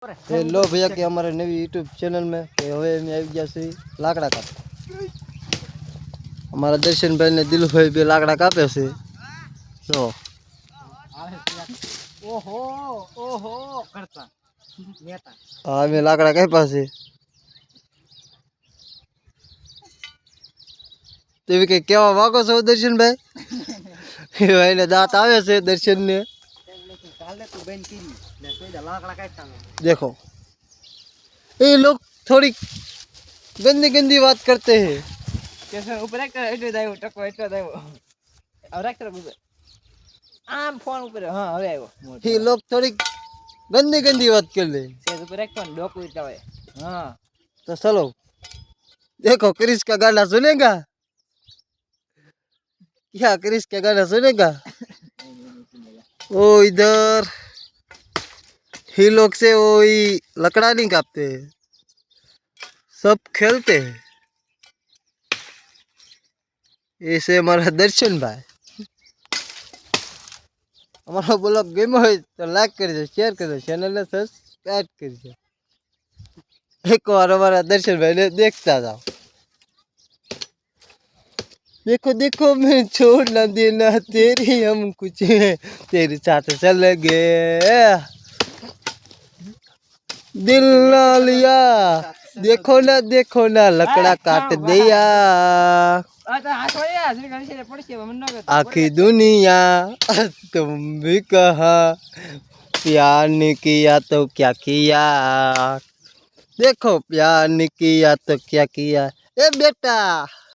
hello भैया के हमारे नवी यूट्यूब चैनल में हवे में आई गया से लाकड़ा काप हमारा दर्शन भाई ने दिल भाई भी लाकड़ा कापे से तो ओहो ओहो करता नेता हाँ मैं लाकड़ा कहीं पास है तो भी क्या वाको सो दर्शन भाई भाई ने दांत आवे से दर्शन ने काले तू बेन की ले तो लाकड़ा काट था देखो ये लोग थोड़ी गंदी गंदी बात करते हैं कैसे ऊपर एक एटो दायो टको एटो दायो अब रख तर ऊपर आम फोन ऊपर हां હવે આવ્યો ये लोग थोड़ी गंदी गंदी बात कर ले सेज ऊपर एक फोन डोकू इटा હોય हां तो चलो देखो क्रिश का गाना सुनेगा क्या क्रिश का गाना सुनेगा ओ इधर ही लोग से वो लकड़ा नहीं काटते सब खेलते हैं ऐसे हमारा दर्शन भाई हमारा ब्लॉग गेम हो तो लाइक कर दो शेयर कर दो चैनल ने सब्सक्राइब कर दो एक बार हमारा दर्शन भाई ने देखता जाओ देखो देखो मैं छोड़ ना देना तेरी हम कुछ है तेरे साथ चल गए दिल ना लिया देखो ना लकड़ा काट दिया आ तो हाथ होया श्री गणेश ने पड़શે मन न आखी दुनिया तुम भी कहा प्यार नहीं किया तो क्या किया देखो प्यार नहीं किया तो क्या किया ए बेटा